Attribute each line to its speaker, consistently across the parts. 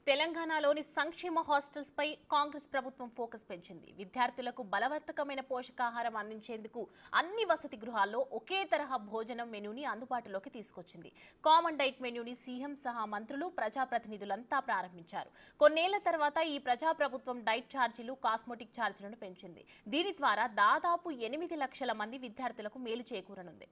Speaker 1: తెలంగాణలోని సంక్షేమ హాస్టల్స్ పై కాంగ్రెస్ ప్రభుత్వం ఫోకస్ పెంచింది. విద్యార్థులకు బలవర్ధకమైన పోషకాహారం అందించేందుకు అన్ని వసతి గృహాల్లో ఒకే తరహా భోజనం మెనూని అందుబాటులోకి తీసుకొచ్చింది. కామన్ డైట్ మెనూని సీఎం సహా మంత్రులు, ప్రజాప్రతినిధులంతా ప్రారంభించారు. కొన్నేళ్ల తర్వాత ఈ ప్రజాప్రభుత్వం డైట్ ఛార్జీలు, కాస్మెటిక్ ఛార్జీలను పెంచింది. దీని ద్వారా దాదాపు 8 లక్షల మంది విద్యార్థులకు మేలు చేకూరనుంది.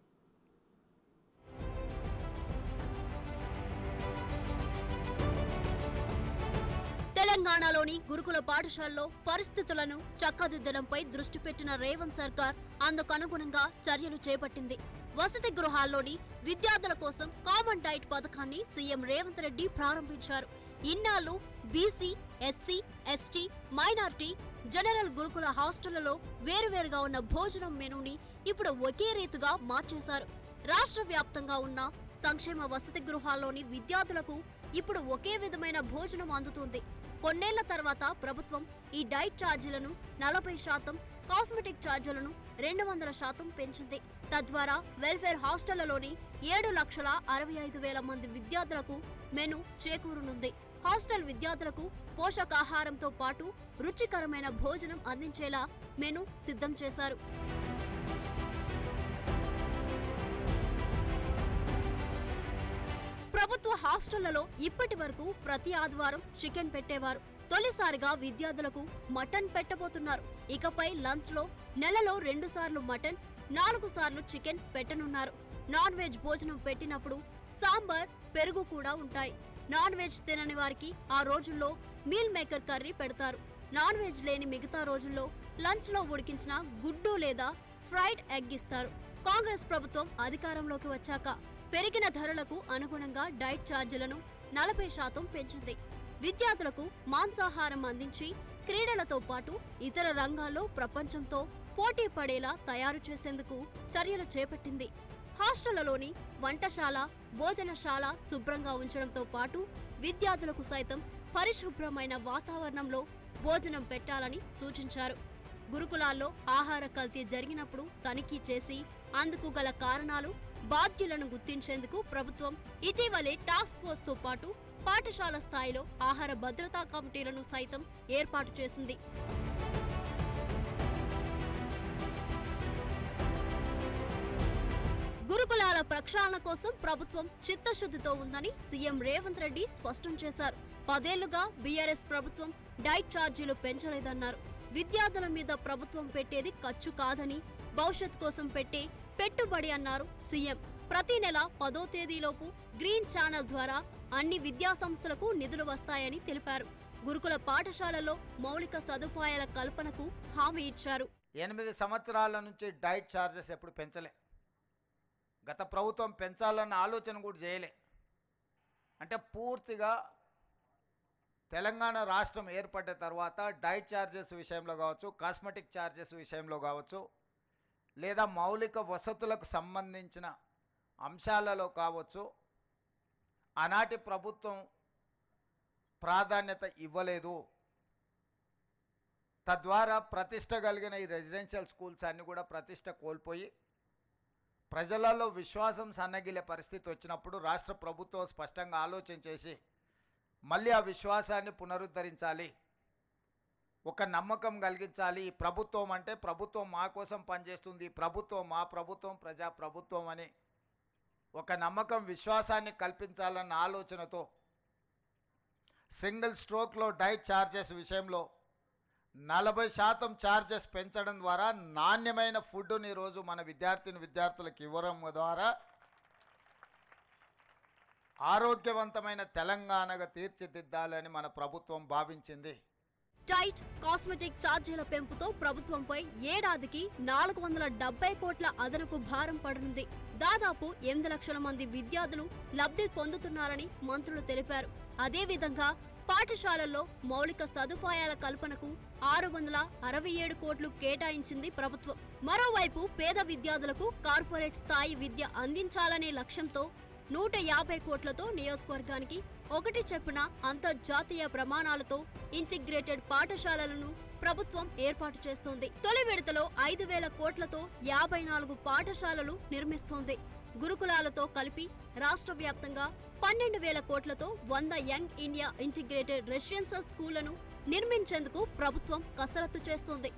Speaker 2: తెలంగాణలోని గురుకుల పాఠశాలలో పరిస్థితులను చక్కదిద్దడంపై దృష్టి పెట్టిన రేవంత్ సర్కార్ అందుకనుగుణంగా చర్యలు చేపట్టింది. వసతి గృహాల్లోని విద్యార్థుల కోసం కామన్ డైట్ పథకాన్ని సీఎం రేవంత్ రెడ్డి ప్రారంభించారు. ఇన్నాళ్లు BC, SC, ST, minority, general గురుకుల హాస్టళ్లలో వేరువేరుగా ఉన్న భోజనం మెనూని ఇప్పుడు ఒకే రీతిగా మార్చేశారు. రాష్ట్ర వ్యాప్తంగా ఉన్న సంక్షేమ వసతి గృహాల్లోని విద్యార్థులకు ఇప్పుడు ఒకే విధమైన భోజనం అందుతుంది. కొన్నేళ్ల తర్వాత ప్రభుత్వం ఈ డైట్ ఛార్జీలను 40%, కాస్మెటిక్ ఛార్జీలను 200% పెంచింది. తద్వారా వెల్ఫేర్ హాస్టళ్లలోని 7,65,000 మంది విద్యార్థులకు మెను చేకూరనుంది. హాస్టల్ విద్యార్థులకు పోషకాహారంతో పాటు రుచికరమైన భోజనం అందించేలా మెను సిద్ధం చేశారు. ప్రభుత్వ హాస్టళ్లలో ఇప్పటి వరకు ప్రతి ఆదివారం చికెన్ పెట్టేవారు. తొలిసారిగా విద్యార్థులకు మటన్ పెట్టబోతున్నారు. ఇకపై లంచ్ లో నెలలో 2 సార్లు మటన్, 4 సార్లు చికెన్ పెట్టనున్నారు. నాన్ వెజ్ భోజనం పెట్టినప్పుడు సాంబార్, పెరుగు కూడా ఉంటాయి. నాన్ వెజ్ తినని వారికి ఆ రోజుల్లో మీల్ మేకర్ కర్రీ పెడతారు. నాన్ వెజ్ లేని మిగతా రోజుల్లో లంచ్ లో ఉడికించిన గుడ్డు లేదా ఫ్రైడ్ ఎగ్ ఇస్తారు. కాంగ్రెస్ ప్రభుత్వం అధికారంలోకి వచ్చాక పెరిగిన ధరలకు అనుగుణంగా డైట్ ఛార్జీలను 40% పెంచింది. విద్యార్థులకు మాంసాహారం అందించి క్రీడలతో పాటు ఇతర రంగాల్లో ప్రపంచంతో పోటీ పడేలా తయారు చేసేందుకు చర్యలు చేపట్టింది. హాస్టళ్లలోని వంటశాల, భోజనశాల శుభ్రంగా ఉంచడంతో పాటు విద్యార్థులకు సైతం పరిశుభ్రమైన వాతావరణంలో భోజనం పెట్టాలని సూచించారు. గురుకులాల్లో ఆహార కల్తీ జరిగినప్పుడు తనిఖీ చేసి అందుకు గల కారణాలు, బాధ్యులను గుర్తించేందుకు ప్రభుత్వం ఇటీవలే టాస్క్ ఫోర్స్ తో పాటు పాఠశాల స్థాయిలో ఆహార భద్రతా కమిటీలను సైతం ఏర్పాటు చేసింది. గురుకులాల ప్రక్షాళన కోసం ప్రభుత్వం చిత్తశుద్ధితో ఉందని సీఎం రేవంత్ రెడ్డి స్పష్టం చేశారు. 10 ఏళ్లుగా బీఆర్ఎస్ ప్రభుత్వం డైట్ ఛార్జీలు పెంచలేదన్నారు. విద్యార్థుల మీద ప్రభుత్వం పెట్టేది ఖర్చు కాదని, భవిష్యత్ కోసం పెట్టే పెట్టుబడి అన్నారు సీఎం. ప్రతి నెల 10వ తేదీలోపు గ్రీన్ ఛానల్ ద్వారా అన్ని విద్యా సంస్థలకు నిధులు వస్తాయని తెలిపారు. గురుకుల పాఠశాలలో మౌలిక సదుపాయాల కల్పనకు హామీ ఇచ్చారు.
Speaker 3: 8 సంవత్సరాల నుంచి డైట్ ఛార్జెస్ ఎప్పుడు పెంచలే. గత ప్రభుత్వం పెంచాలన్న ఆలోచన కూడా చేయలే. అంటే పూర్తిగా తెలంగాణ రాష్ట్రం ఏర్పడ్డ తర్వాత డైట్ ఛార్జెస్ విషయంలో కావచ్చు, కాస్మెటిక్ ఛార్జెస్ విషయంలో కావచ్చు, లేదా మౌలిక వసతులకు సంబంధించిన అంశాలలో కావచ్చు, ఆనాటి ప్రభుత్వం ప్రాధాన్యత ఇవ్వలేదు. తద్వారా ప్రతిష్ట కలిగిన ఈ రెసిడెన్షియల్ స్కూల్స్ అన్నీ కూడా ప్రతిష్ట కోల్పోయి ప్రజలలో విశ్వాసం సన్నగిలే పరిస్థితి వచ్చినప్పుడు రాష్ట్ర ప్రభుత్వం స్పష్టంగా ఆలోచన చేసి మళ్ళీ ఆ విశ్వాసాన్ని పునరుద్ధరించాలి, ఒక నమ్మకం కలిగించాలి. ఈ ప్రభుత్వం అంటే ప్రభుత్వం మా కోసం పనిచేస్తుంది, ప్రభుత్వం మా ప్రభుత్వం, ప్రజా ప్రభుత్వం అని ఒక నమ్మకం, విశ్వాసాన్ని కల్పించాలన్న ఆలోచనతో సింగిల్ స్ట్రోక్లో డైట్ ఛార్జెస్ విషయంలో 40% ఛార్జెస్ పెంచడం ద్వారా నాణ్యమైన ఫుడ్ని ఈరోజు మన విద్యార్థులకు ఇవ్వడం ద్వారా ఆరోగ్యవంతమైన తెలంగాణగా తీర్చిదిద్దాలని మన ప్రభుత్వం భావించింది.
Speaker 2: డైట్, కాస్మెటిక్ ఛార్జీల పెంపుతో ప్రభుత్వంపై ఏడాదికి 470 కోట్ల అదనపు భారం పడనుంది. దాదాపు 8 లక్షల మంది విద్యార్థులు లబ్ధి పొందుతున్నారని మంత్రులు తెలిపారు. అదేవిధంగా పాఠశాలల్లో మౌలిక సదుపాయాల కల్పనకు 667 కోట్లు కేటాయించింది ప్రభుత్వం. మరోవైపు పేద విద్యార్థులకు కార్పొరేట్ స్థాయి విద్య అందించాలనే లక్ష్యంతో 150 కోట్లతో నియోజకవర్గానికి ఒకటి చొప్పున అంతర్జాతీయ ప్రమాణాలతో ఇంటిగ్రేటెడ్ పాఠశాలలను ప్రభుత్వం ఏర్పాటు చేస్తోంది. తొలి విడతలో 5,000 కోట్లతో 54 పాఠశాలలు నిర్మిస్తోంది. గురుకులాలతో కలిపి రాష్ట్ర వ్యాప్తంగా 12,000 కోట్లతో 100 యంగ్ ఇండియా ఇంటిగ్రేటెడ్ రెసిడెన్షియల్ స్కూళ్లను నిర్మించేందుకు ప్రభుత్వం కసరత్తు చేస్తోంది.